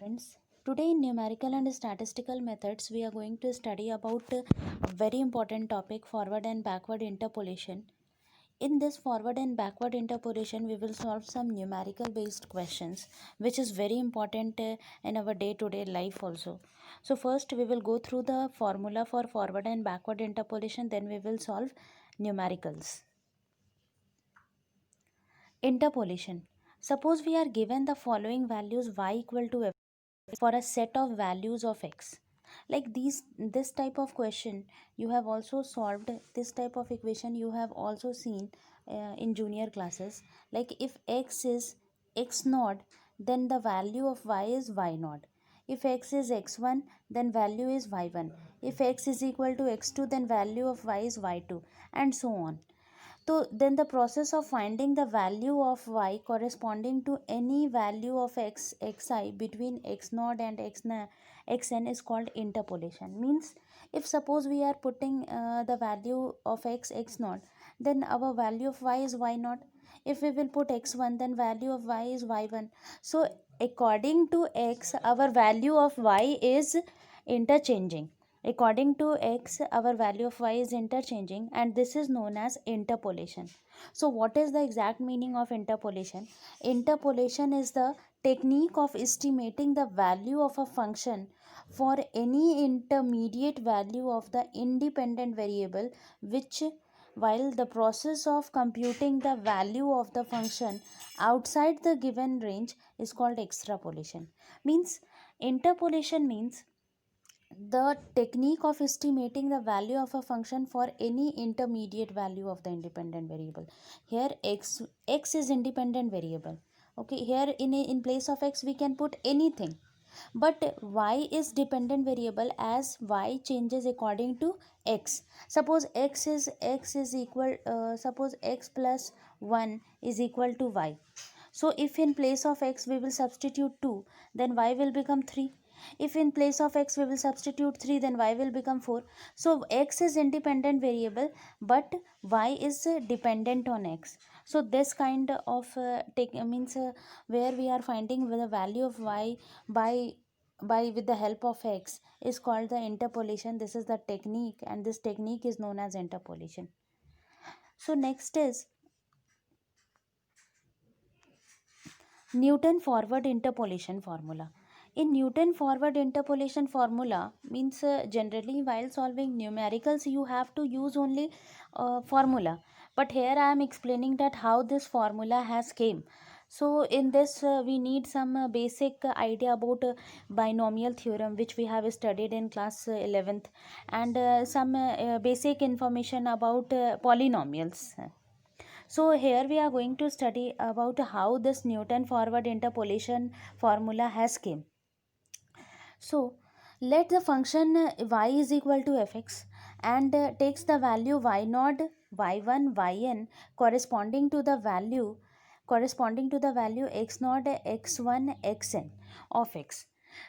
Friends, today in numerical and statistical methods we are going to study about a very important topic, forward and backward interpolation. In this forward and backward interpolation we will solve some numerical based questions which is very important in our day to day life also. So first we will go through the formula for forward and backward interpolation, then we will solve numericals. Interpolation. Suppose we are given the following values y equal to f for a set of values of x. Like this type of question you have also solved, this type of equation you have also seen in junior classes. Like if x is x naught, then the value of y is y naught. If x is x1, then value is y1. If x is equal to x2, then value of y is y2, and so on. So then the process of finding the value of y corresponding to any value of xi between x0 and xn is called interpolation. Means if suppose we are putting the value of x0, then our value of y is y0. If we will put x1, then value of y is y1. So according to x, our value of y is interchanging. According to x, our value of y is interchanging, and this is known as interpolation. So what is the exact meaning of interpolation? Interpolation is the technique of estimating the value of a function for any intermediate value of the independent variable, which while the process of computing the value of the function outside the given range is called extrapolation. Means interpolation means the technique of estimating the value of a function for any intermediate value of the independent variable. Here x is independent variable. Okay, here in place of x we can put anything, but y is dependent variable as y changes according to x. Suppose x is equal, suppose x plus 1 is equal to y. So if in place of x we will substitute 2, then y will become 3. If in place of x we will substitute 3, then y will become 4. So x is independent variable, but y is dependent on x. So this kind of means where we are finding the value of y by with the help of x is called the interpolation. This is the technique, and this technique is known as interpolation. So next is Newton forward interpolation formula. In Newton forward interpolation formula means generally while solving numericals you have to use only formula, but here I am explaining that how this formula has came. So in this we need some basic idea about binomial theorem, which we have studied in class 11th, and some basic information about polynomials. So here we are going to study about how this Newton forward interpolation formula has came. So let the function y is equal to fx and takes the value y naught, y1, yn corresponding to the value x naught, x1, xn of x.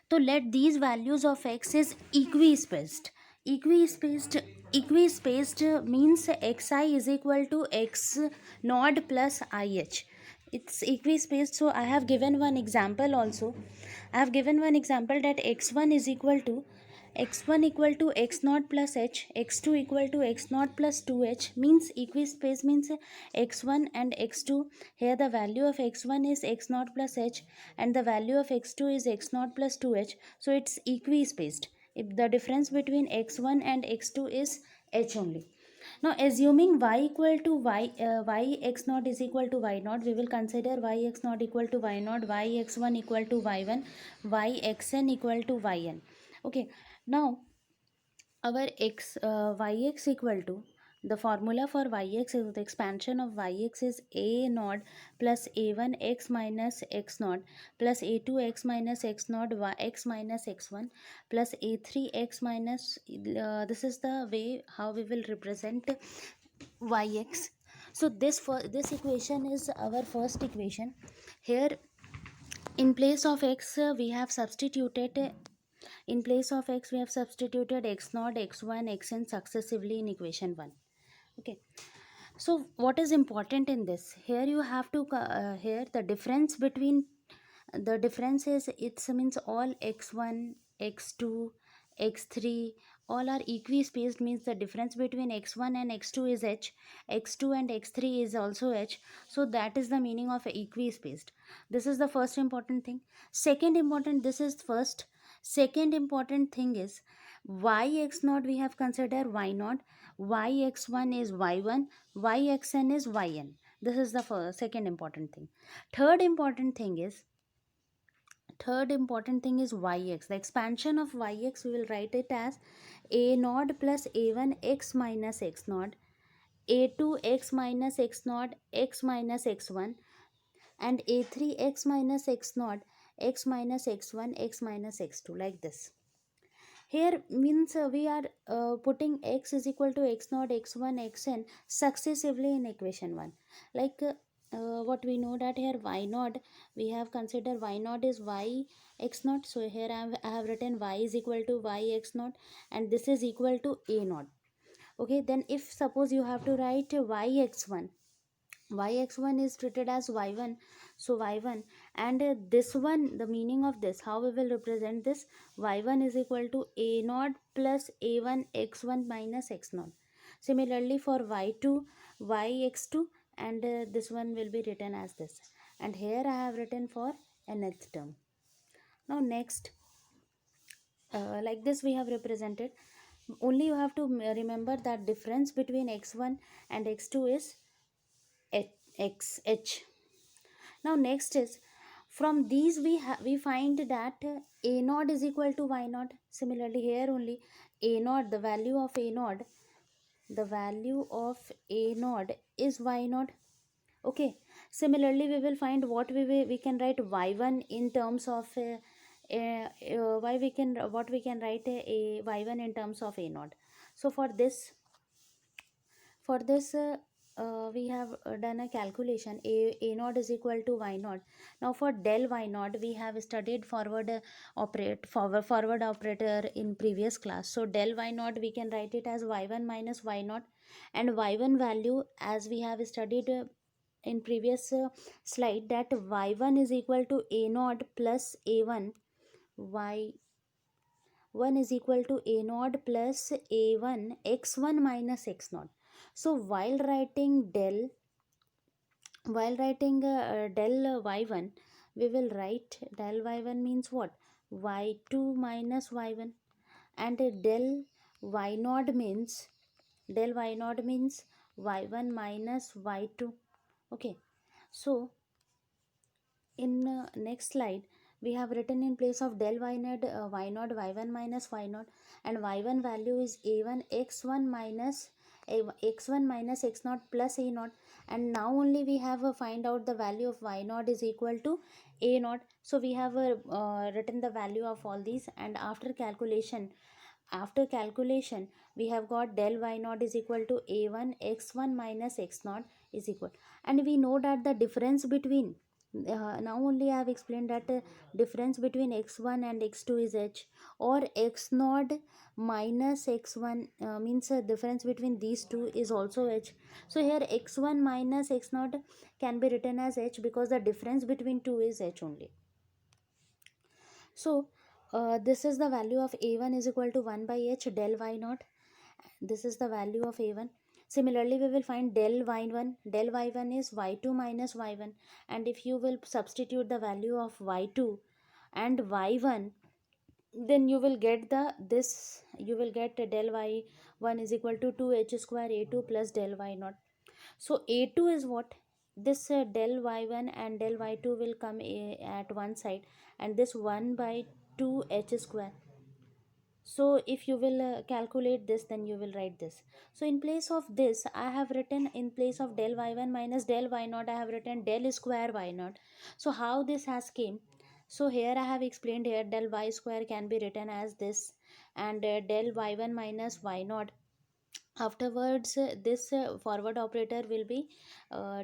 So let these values of x is equispaced. Equispaced equispaced means xi is equal to x naught plus ih. It's equispaced. So I have given one example also. I have given one example that x1 is equal to x naught plus h, x2 equal to x naught plus 2h. Means equispace means x1 and x2. Here the value of x1 is x naught plus h and the value of x2 is x naught plus 2h. So it's equispaced. If the difference between x1 and x2 is h only. Now assuming y equal to y x naught is equal to y naught, we will consider y x naught equal to y naught, y x1 equal to y1, y xn equal to yn. Okay, now our yx equal to, the formula for yx is the expansion of yx is a naught plus a1 x minus x naught plus a2 x minus x naught x minus x1 plus a3 x minus this is the way how we will represent yx. So this equation is our first equation. Here in place of x we have substituted in place of x we have substituted x naught, x1, xn successively in equation 1. Okay, so what is important in this? Here you have to here the difference between the difference is, it means all x1, x2, x3 all are equispaced, means the difference between x1 and x2 is h, x2 and x3 is also h. So that is the meaning of equispaced. This is the first important thing. Second important, this is first. Second important thing is yx0 we have considered y naught, yx1 is y1, yxn is yn. This is the first, second important thing. Third important thing is, yx. The expansion of yx, we will write it as a naught plus a1 x minus x naught, a2 x minus x naught x minus x1, and a3 x minus x naught x minus x1 x minus x2, like this. Here means we are putting x is equal to x naught, x1, xn successively in equation 1. Like what we know that here y naught, we have considered y naught is y x naught. So here I have written y is equal to y x naught, and this is equal to a naught. Okay, then if suppose you have to write y x1, yx1 is treated as y1, so y1, and this one, the meaning of this, how we will represent this, y1 is equal to a naught plus a1 x1 minus x naught. Similarly for y2, yx2, and this one will be written as this, and here I have written for nth term. Now next, like this we have represented. Only you have to remember that difference between x1 and x2 is h. Now next is, from these we find that a naught is equal to y naught. Similarly here only, a naught, the value of a naught, is y naught. Okay, similarly we will find what we can write y1 in terms of what we can write a y1 in terms of a naught. So for this we have done a calculation. A naught is equal to y naught. Now for del y naught, we have studied forward operator in previous class. So del y naught, we can write it as y1 minus y naught, and y1 value, as we have studied in previous slide, that y1 is equal to a naught plus a1, y1 is equal to a naught plus a1 x1 minus x naught. So while writing del y1, we will write del y1 means what, y2 minus y1, and del y0 means y1 minus y2. Okay, so in next slide, we have written in place of del y0 y1 minus y0, and y1 value is a1 x1 minus x1 minus x0 plus a0, and now only we have find out the value of y0 is equal to a0. So we have written the value of all these, and after calculation we have got del y0 is equal to a1 x1 minus x0 is equal, and we know that the difference between now only I have explained that difference between x1 and x2 is h, or x0 minus x1 means difference between these two is also h. So here x1 minus x0 can be written as h, because the difference between two is h only. So this is the value of a1 is equal to 1 by h del y0. This is the value of a1. Similarly, we will find del y1. Del y1 is y2 minus y1, and if you will substitute the value of y2 and y1, then you will get del y1 is equal to 2h square a2 plus del y0. So a2 is what, this del y1 and del y2 will come at one side, and this 1 by 2h square. So if you will calculate this, then you will write this. So in place of this, I have written, in place of del y1 minus del y0, I have written del square y0. So how this has came? So here I have explained, here del y square can be written as this, and del y1 minus y0. Afterwards this forward operator will be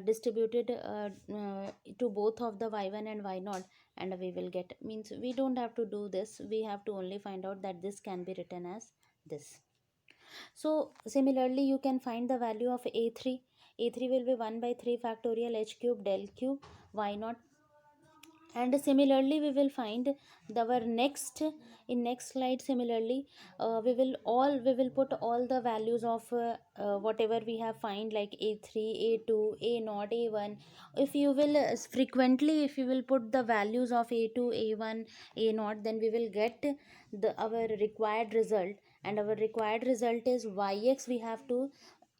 distributed to both of the y1 and y0, and we will get, means we don't have to do this, we have to only find out that this can be written as this. So similarly you can find the value of a3 will be 1 by 3 factorial h cube del cube y0. And similarly we will find our next, in next slide, similarly we will put all the values of whatever we have find, like a3, a2, a0, a1. If you will frequently, if you will put the values of a2, a1, a0, then we will get the our required result. And our required result is yx. We have to,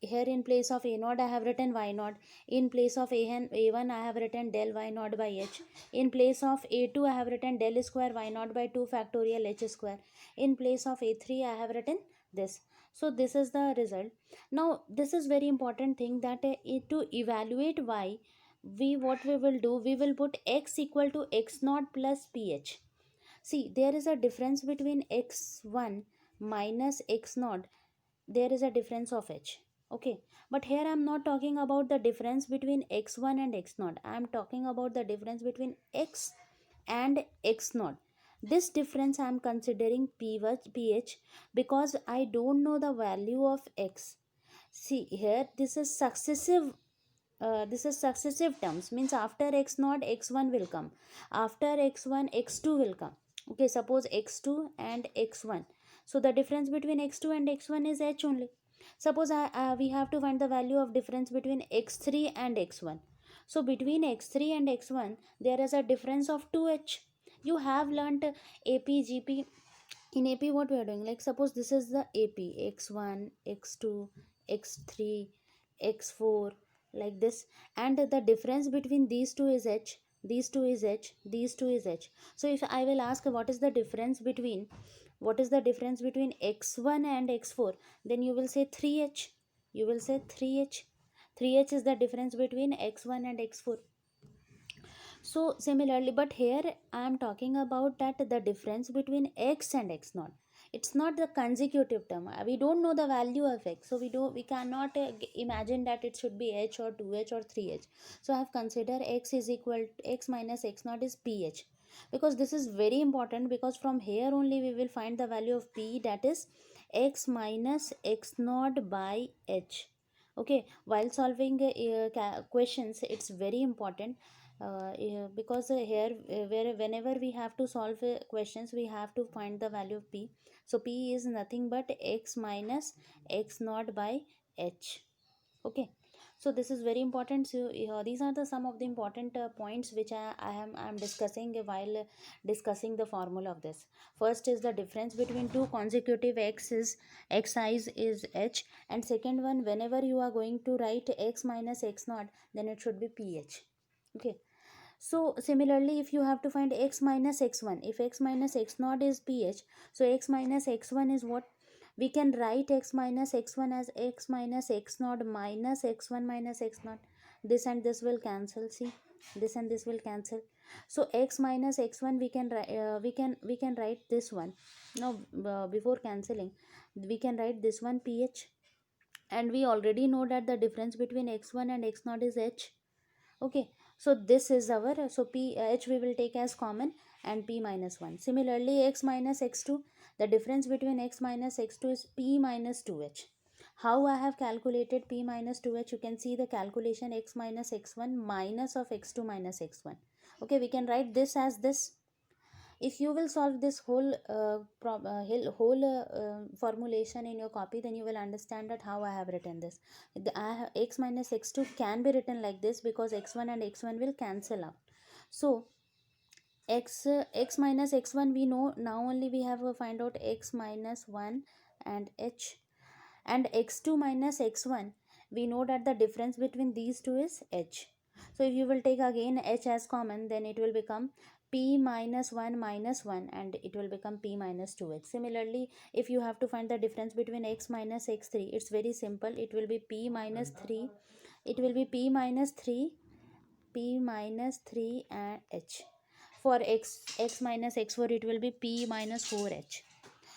here in place of a naught I have written y naught, in place of a1 I have written del y naught by h, in place of a2 I have written del square y naught by 2 factorial h square, in place of a3 I have written this. So this is the result. Now this is very important thing, that to evaluate y, we what we will do, we will put x equal to x naught plus ph. See, there is a difference between x1 minus x naught, there is a difference of h. Okay, but here I am not talking about the difference between x1 and x naught, I am talking about the difference between x and x naught. This difference I am considering ph, because I don't know the value of x. See here, this is successive terms, means after x naught x1 will come, after x1 x2 will come. Okay, suppose x2 and x1, so the difference between x2 and x1 is h only. Suppose we have to find the value of difference between x3 and x1. So between x3 and x1 there is a difference of 2h. You have learnt ap gp. In ap what we are doing, like suppose this is the ap, x1, x2, x3, x4, like this, and the difference between these two is h, these two is h, these two is h. So if I will ask what is the difference between, what is the difference between x1 and x4, then you will say 3h, you will say 3h. 3h is the difference between x1 and x4. So similarly, but here I am talking about that the difference between x and x naught. It's not the consecutive term. We don't know the value of x, so we cannot imagine that it should be h or 2h or 3h. So I have considered x is equal to x minus x naught is ph, because this is very important, because from here only we will find the value of p, that is x minus x naught by h. Okay, while solving questions, it's very important, yeah, because here where whenever we have to solve questions, we have to find the value of p. So p is nothing but x minus x naught by h. Okay, so this is very important. So these are the some of the important points which I am discussing while discussing the formula of this. First is the difference between two consecutive x's, xi's is h, and second one, whenever you are going to write x minus x naught, then it should be ph. Okay, so similarly, if you have to find x minus x1, if x minus x naught is ph, so x minus x1 is what? We can write x minus x1 as x minus x naught minus x1 minus x naught. This and this will cancel. See, this and this will cancel. So x minus x1 we can we can write this one. Now before cancelling, we can write this one ph, and we already know that the difference between x1 and x naught is h. Okay, so this is our, so p h we will take as common, and p minus 1. Similarly, x minus x2, the difference between x minus x2 is p minus 2h. How I have calculated p minus 2h, you can see the calculation, x minus x1 minus of x2 minus x1. Okay, we can write this as this. If you will solve this whole formulation in your copy, then you will understand that how I have written this. X minus x2 can be written like this, because x1 and x1 will cancel out. So x minus x1 we know, now only we have to find out x minus 1 and h, and x2 minus x1, we know that the difference between these two is h. So if you will take again h as common, then it will become p minus 1 minus 1, and it will become p minus 2h. Similarly, if you have to find the difference between x minus x3, it's very simple, it will be p minus 3, it will be p minus 3, p minus 3 and h. For x minus x4, it will be p minus 4h.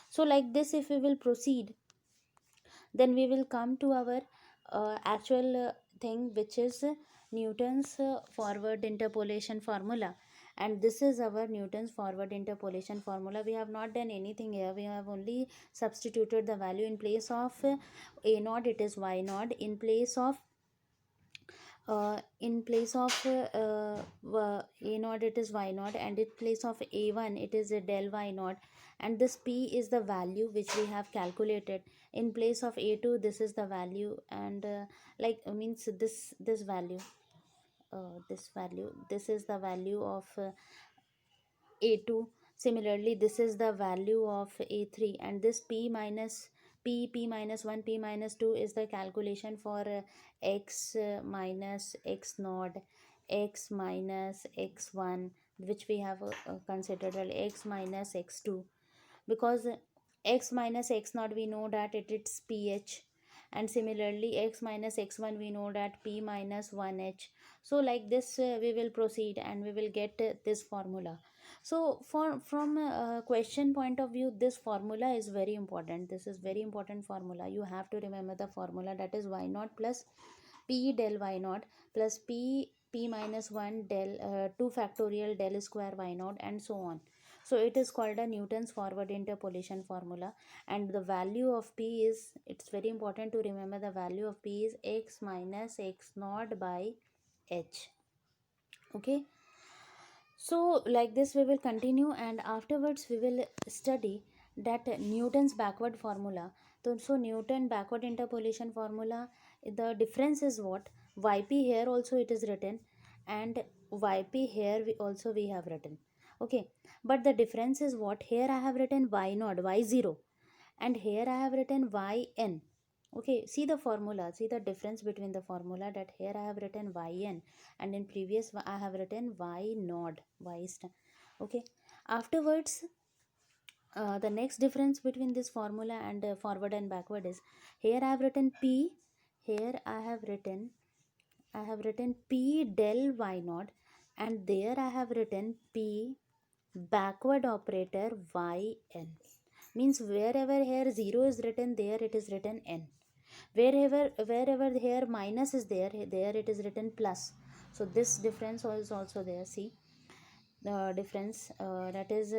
So like this, if we will proceed, then we will come to our actual thing, which is Newton's forward interpolation formula. And this is our Newton's forward interpolation formula. We have not done anything here, we have only substituted the value. In place of a naught, it is y naught. In place of In place of a naught it is y naught, and in place of a1 it is a del y naught, and this p is the value which we have calculated. In place of a2 this is the value, and like means this value, this is the value of a2. Similarly, this is the value of a3, and this p minus 1, p minus 2 is the calculation for x minus x naught, x minus x1, which we have considered as x minus x2, because x minus x naught we know that it's ph, and similarly x minus x1 we know that p minus 1h. So like this we will proceed and we will get this formula. So for from question point of view, this formula is very important. This is very important formula. You have to remember the formula, that is y naught plus p del y naught plus p minus 1 del 2 factorial del square y naught, and so on. So it is called a Newton's forward interpolation formula, and the value of p is, it's very important to remember, the value of p is x minus x naught by h. Okay, so like this we will continue, and afterwards we will study that Newton's backward formula. So Newton backward interpolation formula, the difference is what, yp here also it is written, and yp here we have written. Okay, but the difference is what, here I have written y naught, y0, and here I have written yn. Okay, see the formula, see the difference between the formula, that here I have written yn, and in previous I have written y naught, okay. Afterwards, the next difference between this formula and forward and backward is, here I have written p, here I have written p del y naught, and there I have written p backward operator yn. Means wherever here 0 is written, there it is written n. Wherever here minus is there, there it is written plus. So this difference is also there. See the difference, that is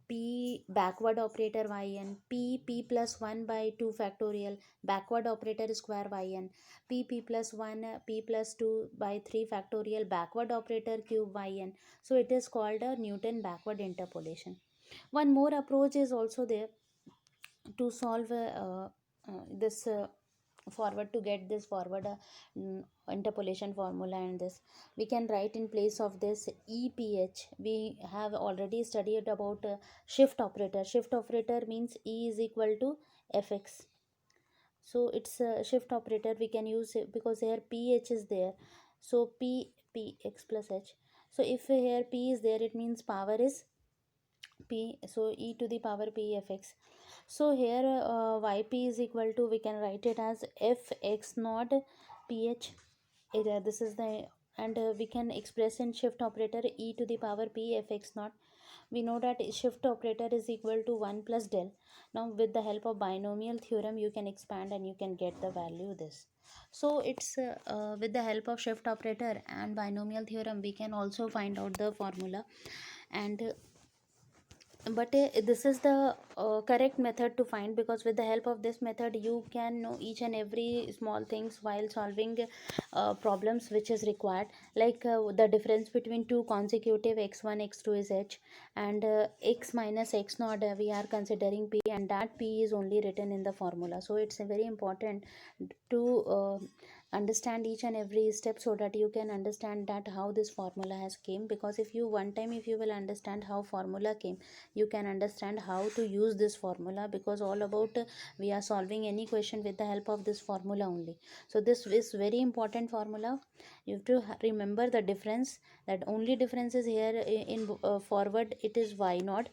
p backward operator yn, p plus 1 by 2 factorial backward operator square yn, p plus 1 p plus 2 by 3 factorial backward operator cube yn. So it is called a Newton backward interpolation. One more approach is also there to solve this forward, to get this forward interpolation formula, and this we can write in place of this EPH. We have already studied about shift operator. Shift operator means E is equal to Fx. So it's a shift operator we can use it, because here pH is there, so p x plus h. So if here p is there, it means power is p, so e to the power p fx. So here yp is equal to, we can write it as fx naught ph. This is the, and we can express in shift operator e to the power p fx naught. We know that shift operator is equal to 1 plus del. Now with the help of binomial theorem you can expand and you can get the value this. So it's with the help of shift operator and binomial theorem we can also find out the formula, and but this is the correct method to find, because with the help of this method you can know each and every small things while solving problems which is required, like the difference between two consecutive x1 x2 is h, and x minus x naught we are considering p, and that p is only written in the formula. So it's very important to understand each and every step, so that you can understand that how this formula has came. Because if you one time if you will understand how formula came, you can understand how to use this formula, because all about we are solving any question with the help of this formula only. So this is very important formula. You have to remember the difference, that only difference is here in forward it is y naught,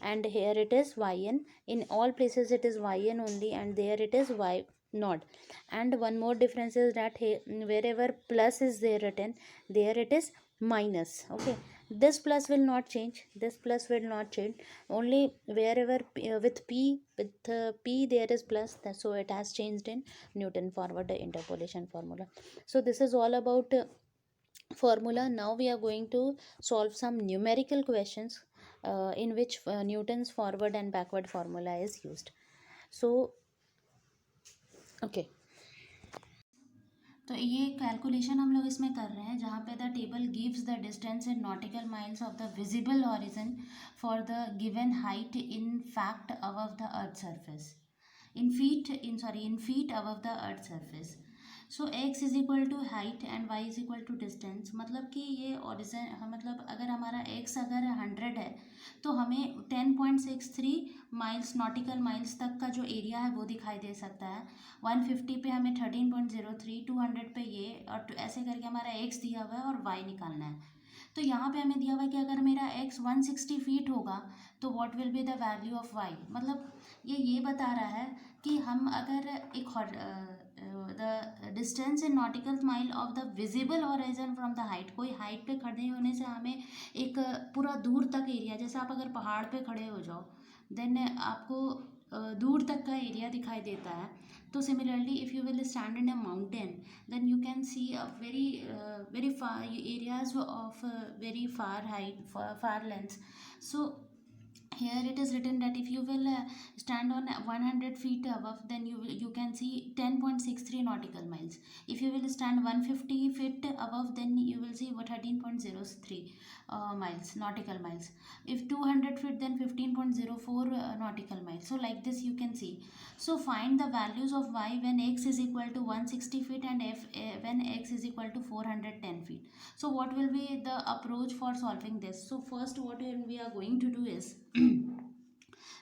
and here it is yn. In all places it is yn only, and there it is y naught. And one more difference is that here, wherever plus is there written, there it is minus. Okay, this plus will not change, this plus will not change, only wherever with p there is plus, so it has changed in Newton forward interpolation formula. So this is all about formula. Now we are going to solve some numerical questions in which Newton's forward and backward formula is used. So okay, तो ये calculation हम लोग इसमें कर रहे हैं जहाँ पे the table gives the distance in nautical miles of the visible horizon for the given height in fact above the earth surface, in feet above the earth surface. So x is equal to height and y is equal to distance, मतलब कि ये origin, मतलब अगर हमारा x अगर 100 है तो हमें 10.63 माइल्स नॉटिकल माइल्स तक का जो एरिया है वो दिखाई दे सकता है। 150 पे हमें 13.03, 200 पे ये, और ऐसे करके हमारा x दिया हुआ है और y निकालना है। तो यहाँ पे हमें दिया हुआ है कि अगर मेरा x 160 फीट होगा तो what will be the value of y, मतलब ये बता रहा है कि हम अगर एक the distance in nautical mile of the visible horizon from the height, कोई हाइट पे खड़े होने से हमें एक पूरा दूर तक एरिया, जैसे आप अगर पहाड़ पे खड़े हो जाओ देन आपको दूर तक का एरिया दिखाई देता है। तो similarly if you will stand in a mountain then you can see a very far areas of very far height, far lengths. So here it is written that if you will stand on 100 feet above, then you can see 10.63 nautical miles. If you will stand 150 feet above, then you will see 13.03 miles, nautical miles. If 200 feet, then 15.04 nautical miles. So like this you can see. So find the values of y when x is equal to 160 feet and when x is equal to 410 feet. So what will be the approach for solving this? So first what we are going to do is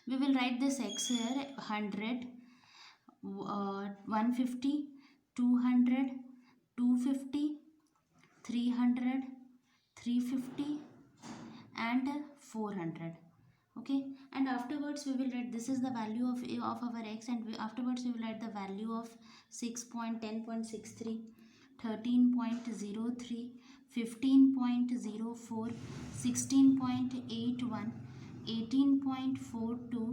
we will write this x here: 100, 150, 200, 250, 300, 350 and 400. Okay, and afterwards we will write this is the value of our x, and afterwards we will write the value of 6.10.63, 13.03, 15.04, 16.81, 18.42,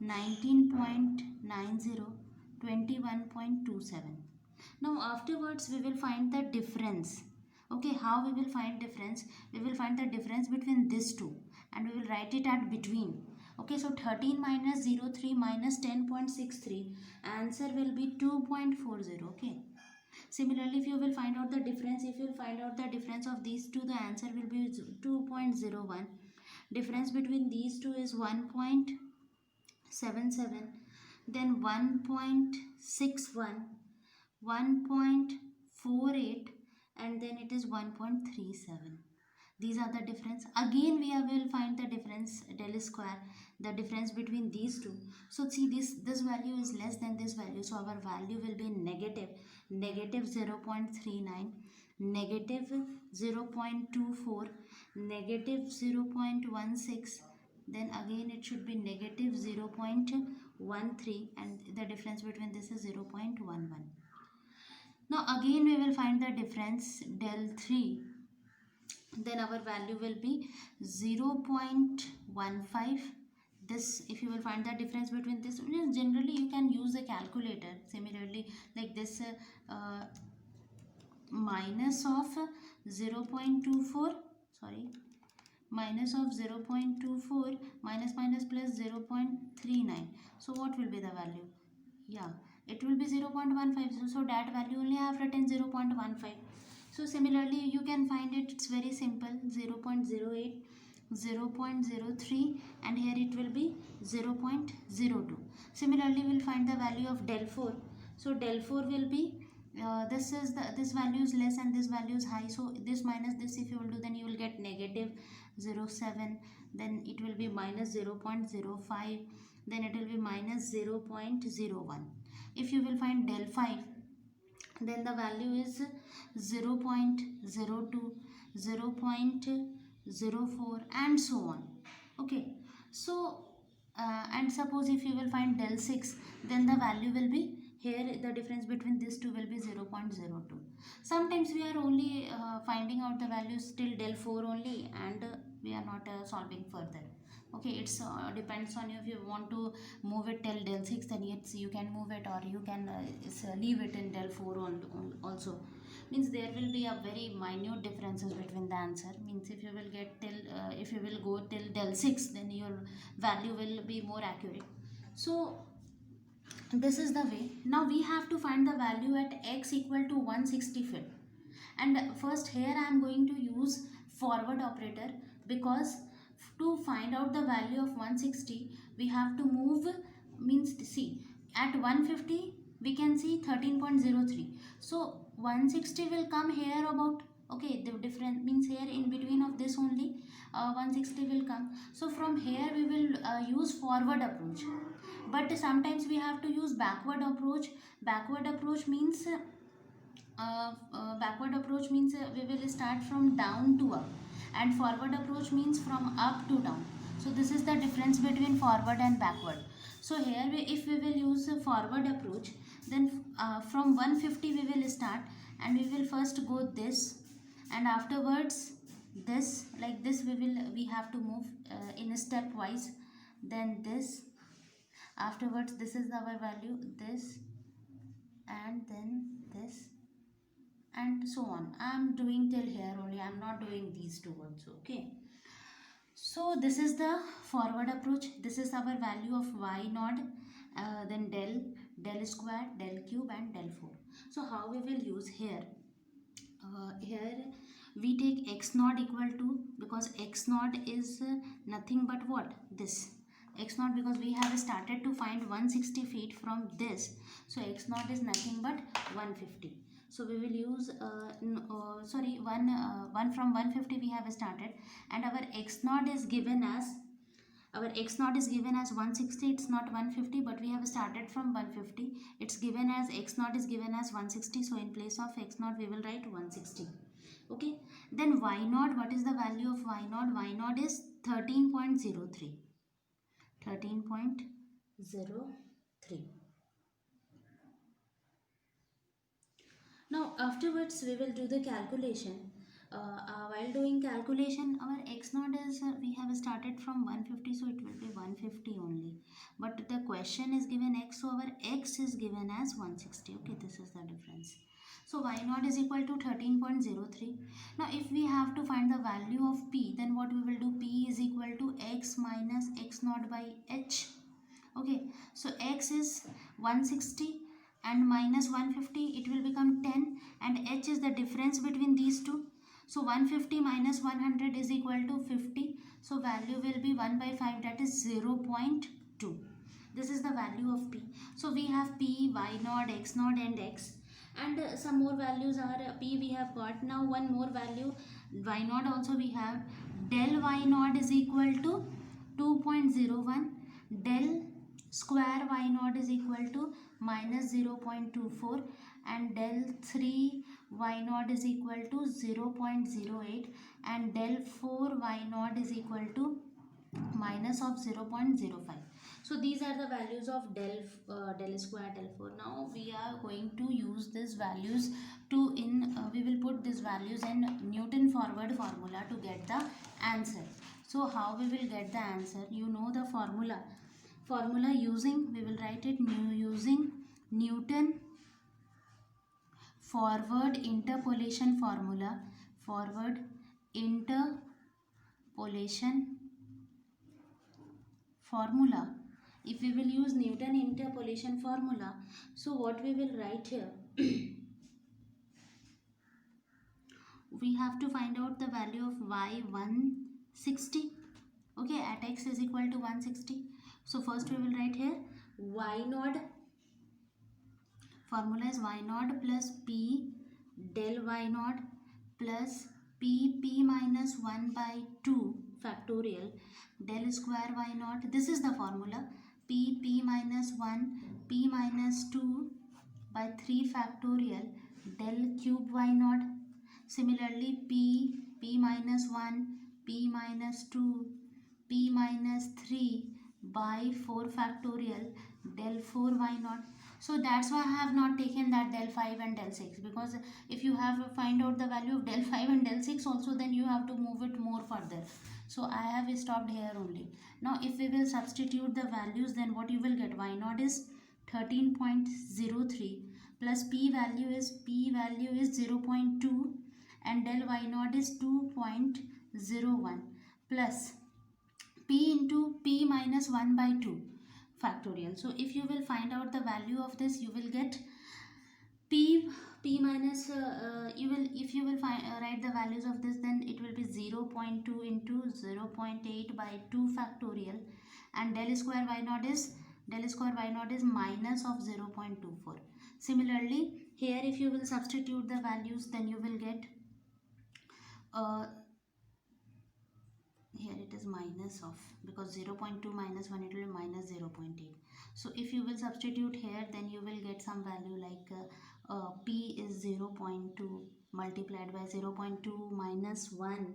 19.90, 21.27. Now afterwards we will find the difference. Okay, how we will find difference? We will find the difference between these two and we will write it at between. Okay, so 13 minus 03 minus 10.63, answer will be 2.40. Okay, similarly if you will find out the difference, if you will find out the difference of these two, the answer will be 2.01. Difference between these two is 1.77, then 1.61, 1.48, and then it is 1.37. These are the difference. Again we will find the difference del square, the difference between these two. So see, this value is less than this value, so our value will be negative 0.39, negative 0.24, negative 0.16, then again it should be negative 0.13, and the difference between this is 0.11. Now again we will find the difference del 3, then our value will be 0.15. This, if you will find the difference between this, generally you can use a calculator. Similarly, like this minus of 0.24, sorry, minus of 0.24 minus minus plus 0.39. So what will be the value? Yeah, it will be 0.15. So that value only I have written 0.15. So similarly you can find it, it's very simple: 0.08, 0.03, and here it will be 0.02. Similarly we'll find the value of del 4. So del 4 will be this value is less and this value is high, so this minus this if you will do, then you will get negative 0.7, then it will be minus 0.05, then it will be minus 0.01. If you will find del 5, then the value is 0.02, 0.04, and so on. Okay, so and suppose if you will find del 6, then the value will be, here the difference between these two will be 0.02. Sometimes we are only finding out the values till del 4 only, and we are not solving further. Okay, it's depends on you. If you want to move it till del 6, then yes, you can move it, or you can leave it in del 4 also. Means there will be a very minute differences between the answer. Means if you will get till if you will go till del 6, then your value will be more accurate. So This is the way. Now we have to find the value at x equal to 160 feet. And first here I am going to use forward operator, because to find out the value of 160 we have to move, means see, at 150 we can see 13.03, so 160 will come here about, okay, the difference means here in between of this only 160 will come. So from here we will use forward approach, but sometimes we have to use backward approach. Backward approach means backward approach means we will start from down to up, and forward approach means from up to down. So this is the difference between forward and backward. So here if we will use a forward approach, then from 150 we will start, and we will first go this, and afterwards this, like this we have to move in a stepwise, then this, afterwards this is our value, this, and then this, and so on. I'm doing till here only, I'm not doing these two also. Okay, so this is the forward approach. This is our value of y naught, then del square, del cube, and del 4. So how we will use here, here we take x naught equal to, because x naught is nothing but what, this x naught, because we have started to find 160 feet from this, so x naught is nothing but 150. So we will use sorry, 1 from 150 we have started, and our x naught is given as, our x naught is given as 160. It's not 150, but we have started from 150. It's given as, x naught is given as 160, so in place of x naught we will write 160. Okay, then y naught, what is the value of y naught? Y naught is 13.03. 13.03. Now afterwards we will do the calculation. While doing calculation, our x naught is, we have started from 150, so it will be 150 only. But the question is given x, so our x is given as 160. Okay, this is the difference. So y naught is equal to 13.03. Now if we have to find the value of p, then what we will do, p is equal to x minus x naught by h. Okay, so x is 160 and minus 150, it will become 10, and h is the difference between these two. So 150 minus 100 is equal to 50, so value will be 1 by 5, that is 0.2. This is the value of p. So we have p, y naught, x naught, and x, and some more values are p we have got. Now one more value, y naught also we have. Del y naught is equal to 2.01, del square y naught is equal to minus 0.24, and del 3 y naught is equal to 0.08, and del 4 y naught is equal to minus of 0.05. So these are the values of del square, del 4. Now we are going to use these values to we will put these values in Newton forward formula to get the answer. So how we will get the answer, you know the formula using, we will write it using Newton forward interpolation formula. Forward interpolation formula. If we will use Newton interpolation formula, so what we will write here, we have to find out the value of y 160. Okay, at x is equal to 160. So first we will write here y naught, formula is y naught plus p del y naught plus p minus 1 by 2 factorial del square y naught. This is the formula, p minus 1 p minus 2 by 3 factorial del cube y naught. Similarly p minus 1 p minus 2 p minus 3 by 4 factorial del 4 y naught. So that's why I have not taken that del 5 and del 6, because if you have to find out the value of del 5 and del 6 also, then you have to move it more further. So I have stopped here only. Now if we will substitute the values, then what you will get, y naught is 13.03 plus p value is 0.2, and del y naught is 2.01 plus p into p minus 1 by 2 factorial. So if you will find out the value of this, you will get p p minus you will, if you will find write the values of this, then it will be 0.2 into 0.8 by 2 factorial, and del square y naught is minus of 0.24. Similarly, here if you will substitute the values, then you will get uh, here it is minus of, because 0.2 minus 1, it will be minus 0.8. So if you will substitute here, then you will get some value like p is 0.2 multiplied by 0.2 minus 1,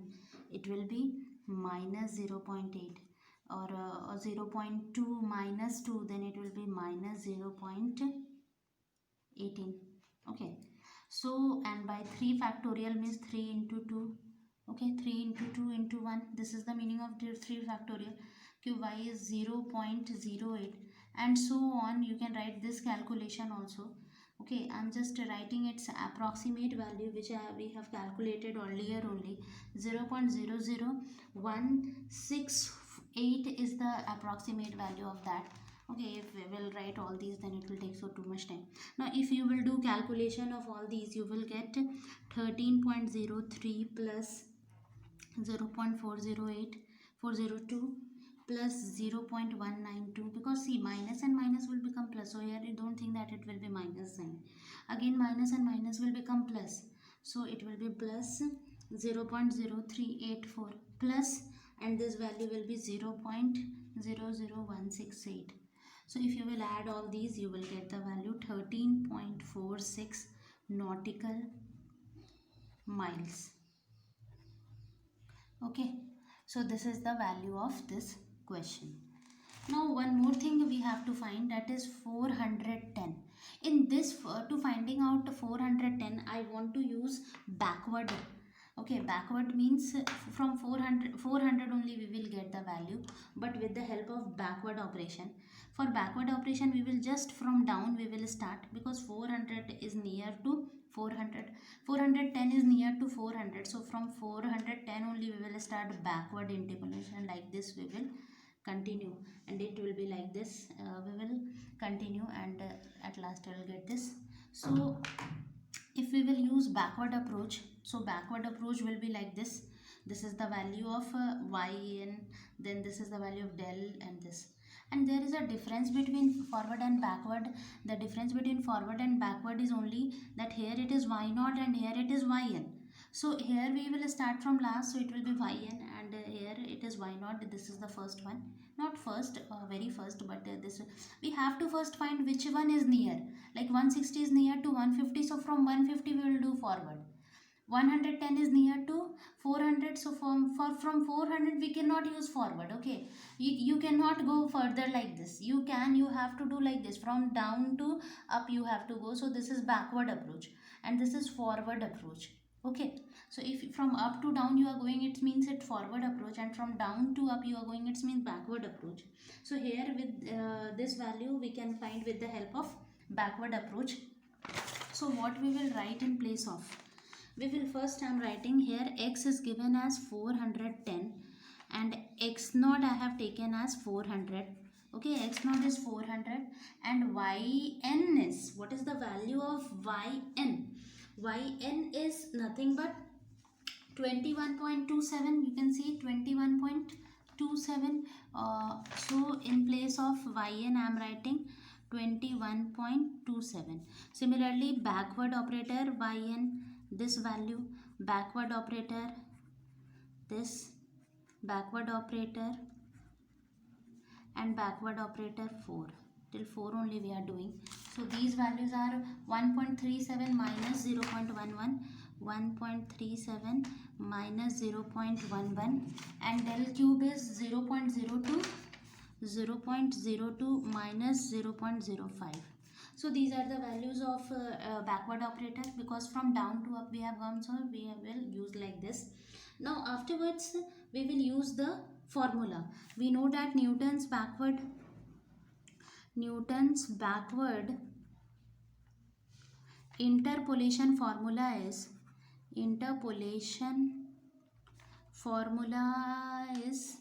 it will be minus 0.8, or 0.2 minus 2, then it will be minus 0.18. Okay, so and by 3 factorial means 3 into 2. Okay, 3 into 2 into 1, this is the meaning of the 3 factorial. Okay, y is 0.08, and so on. You can write this calculation also. Okay, I'm just writing its approximate value, which we have calculated earlier only. 0.00168 is the approximate value of that. Okay, if we will write all these, then it will take so too much time. Now if you will do calculation of all these, you will get 13.03 plus 0.408402 plus 0.192, because see, minus and minus will become plus, so here you don't think that it will be minus sign. Again minus and minus will become plus, so it will be plus 0.0384 plus, and this value will be 0.00168. So if you will add all these, you will get the value 13.46 nautical miles. Okay, so this is the value of this question. Now one more thing we have to find, that is 410. In this, to finding out 410, I want to use backward. Okay, backward means from 400 only we will get the value, but with the help of backward operation. For backward operation, we will just from down we will start, because 400 is near to 400, 410 is near to 400. So from 410 only we will start backward integration. Like this we will continue, and it will be like this. We will continue, and at last I will get this. So if we will use backward approach, so backward approach will be like this. This is the value of yn, then this is the value of del, and this. And there is a difference between forward and backward. The difference between forward and backward is only that here it is y naught and here it is yn. So here we will start from last, so it will be yn, and here it is y naught. This is the first one, not first, very first, but this we have to first find which one is near. Like 160 is near to 150, so from 150 we will do forward. 110 is near to 400, so from 400 we cannot use forward. Okay, you cannot go further like this. You have to do like this, from down to up you have to go. So this is backward approach, and this is forward approach. Okay, so if from up to down you are going, it means it forward approach, and from down to up you are going, it means backward approach. So here with this value we can find with the help of backward approach. So what we will write in place of, we will first, I am writing here x is given as 410, and x naught I have taken as 400. Okay, x naught is 400, and yn is, what is the value of yn? Yn is nothing but 21.27. You can see 21.27. So in place of yn I am writing 21.27. Similarly, backward operator yn, this value, backward operator, this, backward operator, and backward operator 4. Till 4 only we are doing. So these values are 1.37 minus 0.11, 1.37 minus 0.11, and del cube is 0.02, 0.02 minus 0.05. So these are the values of backward operator, because from down to up we have gone, so we will use like this. Now afterwards we will use the formula. We know that Newton's backward interpolation formula is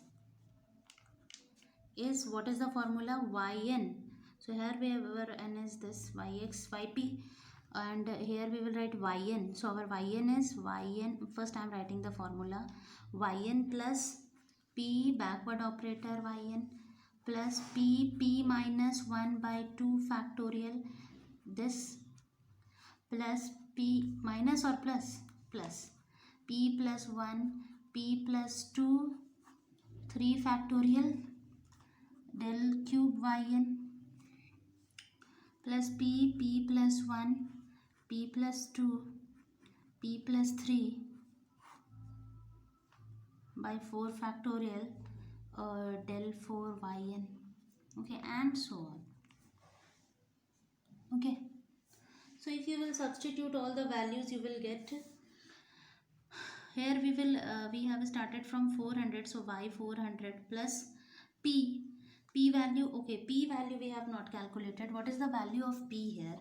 is, what is the formula? Yn. So here we have our n is this yx yp, and here we will write yn. So our yn is yn, first I am writing the formula, yn plus p backward operator yn plus p minus 1 by 2 factorial, this plus p minus or plus, plus p plus 1 p plus 2 3 factorial del cube yn plus p plus 1 p plus 2 p plus 3 by 4 factorial del 4 yn. Okay, and so on. Okay, so if you will substitute all the values, you will get, here we have started from 400, so y 400 plus p value. Okay, p value we have not calculated. What is the value of p here?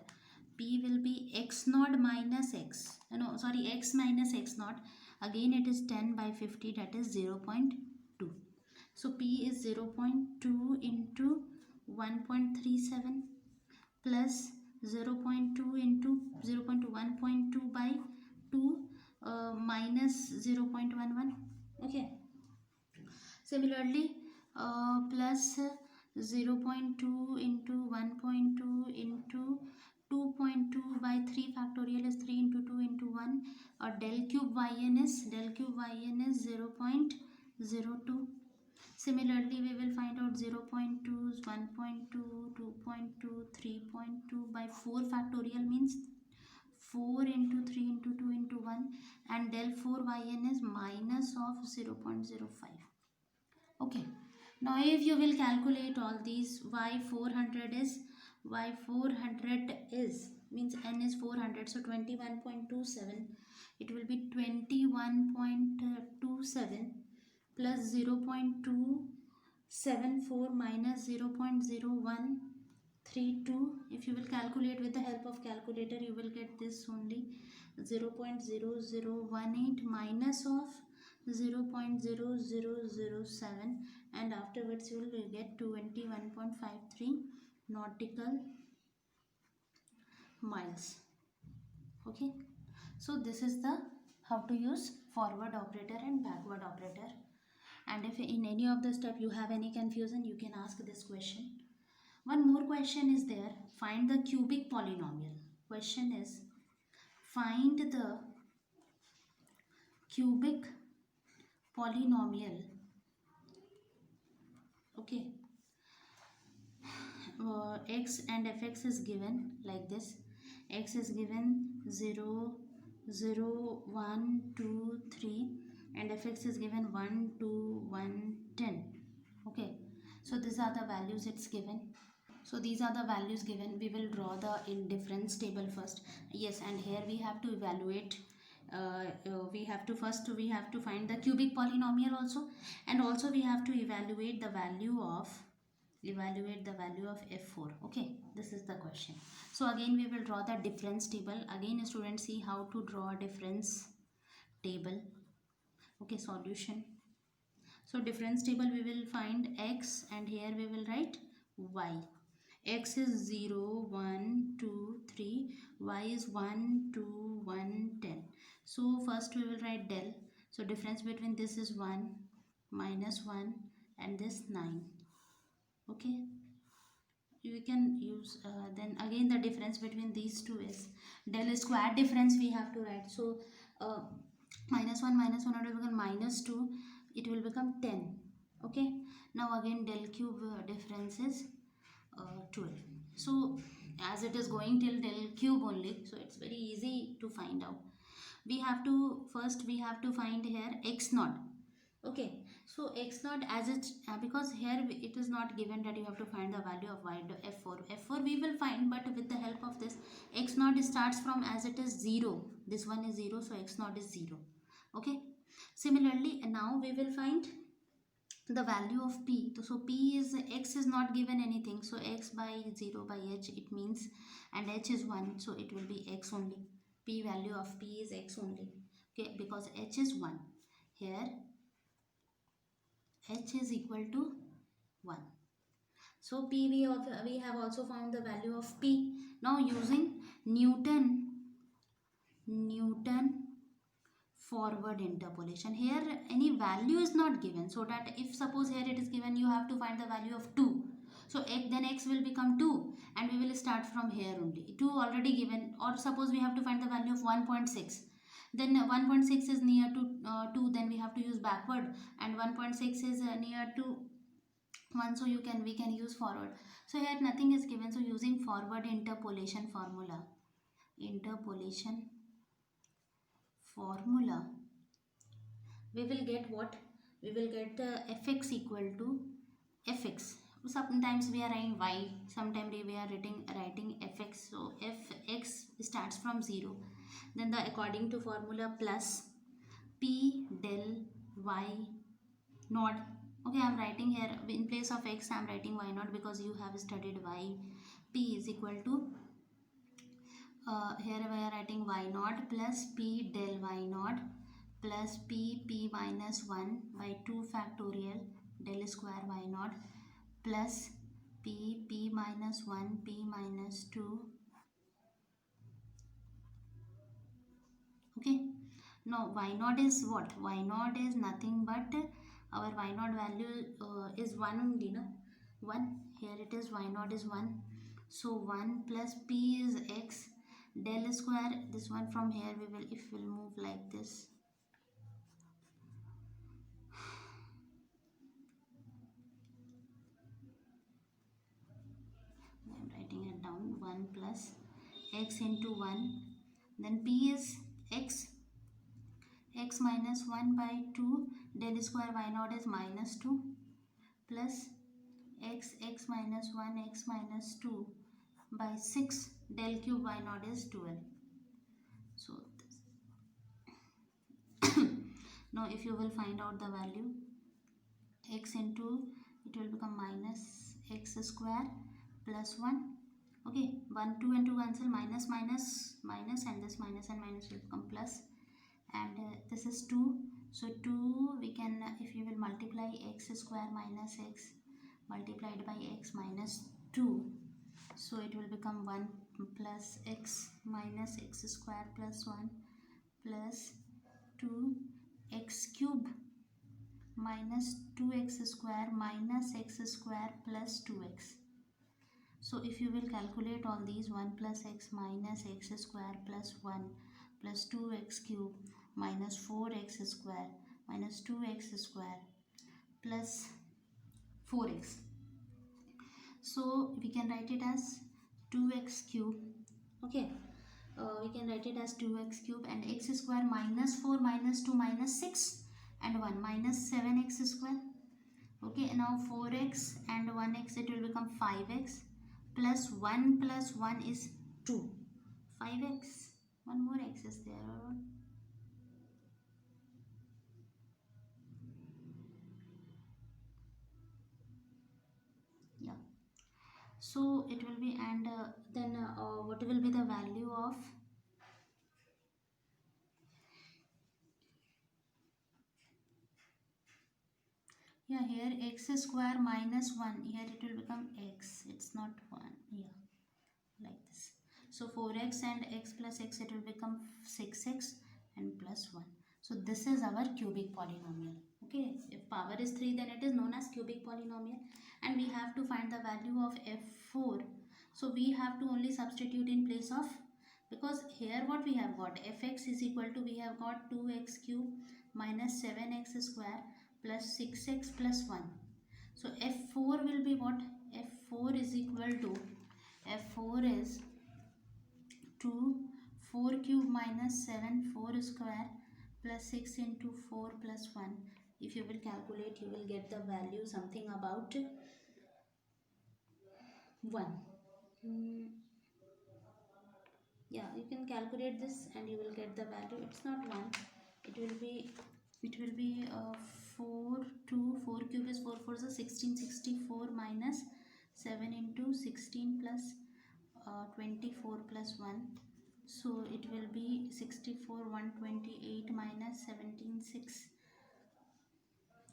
P will be x naught minus x, no sorry, x minus x naught. Again it is 10 by 50, that is 0.2. so p is 0.2 into 1.37 plus 0.2 into 0.2 1.2 by 2 minus 0.11. Okay, similarly plus 0.2 into 1.2 into 2.2 by 3 factorial is 3 into 2 into 1, or del cube yn is 0.02. Similarly we will find out 0.2 is 1.2, 2.2, 3.2 by 4 factorial means 4 into 3 into 2 into 1, and del 4 yn is minus of 0.05. Okay, now if you will calculate all these, y400 is means n is 400, so 21.27, it will be 21.27 plus 0.274 minus 0.0132. if you will calculate with the help of calculator, you will get this only, 0.0018 minus of 0.0007, and afterwards you will get 21.53 nautical miles. Okay, so this is the how to use forward operator and backward operator. And if in any of the step you have any confusion, you can ask this question. One more question is there, find the cubic polynomial. Question is, find the cubic polynomial. Okay, x and fx is given like this. X is given 0, 0, 1, 2, 3, and fx is given 1, 2, 1, 10. Okay, so these are the values it's given. So these are the values given. We will draw the indifference table first. Yes, and here we have to evaluate, we have to find the cubic polynomial also, and also we have to evaluate the value of f4. Okay, this is the question. So again we will draw the difference table. Again students, see how to draw a difference table. Okay, solution. So difference table, we will find x, and here we will write y. X is 0, 1, 2, 3, y is 1, 2, 1, 10. So first we will write del. So difference between this is 1, minus 1, and this 9. Okay, you can use then again the difference between these two is del square difference we have to write. So minus 1 minus 1 will become minus 2, it will become 10. Okay, now again del cube difference is 12. So as it is going till del cube only, so it's very easy to find out. We have to find here x naught. Okay, so x naught, as it because here it is not given that you have to find the value of y f4 we will find, but with the help of this, x naught starts from, as it is 0, this one is 0, so x naught is 0. Okay, similarly now we will find the value of p. So p is, x is not given anything, so x by 0 by h it means, and h is 1, so it will be x only. P value of p is x only. Okay, because h is 1, here h is equal to 1. So P, we have also found the value of P. Now using Newton forward interpolation, here any value is not given, so that if suppose here it is given, you have to find the value of 2. So then x will become 2, and we will start from here only. 2 already given, or suppose we have to find the value of 1.6, then 1.6 is near to 2, then we have to use backward, and 1.6 is near to 1, so we can use forward. So here nothing is given, so using forward interpolation formula, we will get what? We will get fx equal to fx. Sometimes we are writing y, sometimes we are writing fx. So fx starts from 0, then the according to formula plus p del y naught. Okay, I'm writing here in place of x, I'm writing y naught because you have studied y. P is equal to here we are writing y naught plus p del y naught plus p minus 1 by 2 factorial del square y naught plus p minus 1 p minus 2. Okay, now y naught is what? Y naught is nothing but our y naught value is 1 only, no? 1, here it is y naught is 1, so 1 plus p is x del square, this one from here we will, if we'll move like this, I'm writing it down, 1 plus x into 1, then p is x minus 1 by 2 del square y naught is minus 2 plus x minus 1 x minus 2 by 6 del cube y naught is 12. So now if you will find out the value, x into, it will become minus x square plus 1. Okay, 1 2 and 2 cancel, minus minus minus, and this minus and minus will become plus, and this is 2, so 2 we can if you will multiply x square minus x multiplied by x minus 2, so it will become 1 plus x minus x square plus 1 plus 2 x cube minus 2x square minus x square plus 2x. So if you will calculate all these, 1 plus x minus x square plus 1 plus 2x cube minus 4x square minus 2x square plus 4x. So we can write it as 2x cube. Okay, we can write it as 2x cube, and x square minus 4 minus 2 minus 6 and 1 minus 7x square. Okay, now 4x and 1x, it will become 5x plus 1 is 2. 5x, one more x is there, or yeah. So it will be, and then what will be the value of, yeah, here x square minus 1, here it will become x, it's not 1, yeah, like this. So 4x and x plus x, it will become 6x and plus 1. So this is our cubic polynomial. Okay, if power is 3, then it is known as cubic polynomial, and we have to find the value of f4. So we have to only substitute in place of, because here what we have got, fx is equal to, we have got 2x cube minus 7x square plus 6x plus 1. So f4 will be what? f4 is equal to, f4 is 2 4 cube minus 7 4 square plus 6 into 4 plus 1. If you will calculate, you will get the value something about 1. Hmm, yeah, you can calculate this and you will get the value. It's not 1, it will be, 4 2 4 cube is 4 4 is 1664 minus 7 into 16 plus 24 plus 1, so it will be 64 128 minus 17 6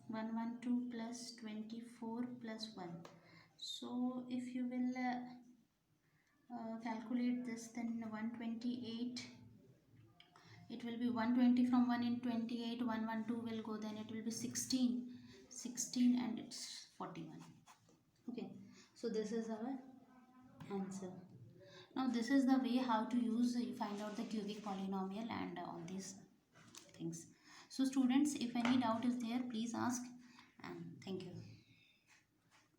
112 plus 24 plus 1. So if you will calculate this, then 128, it will be 120 from 1 in 28, 112 will go, then it will be 16, 16 and it's 41. Okay, so this is our answer. Now this is the way how to use, you find out the cubic polynomial and all these things. So students, if any doubt is there, please ask, and thank you.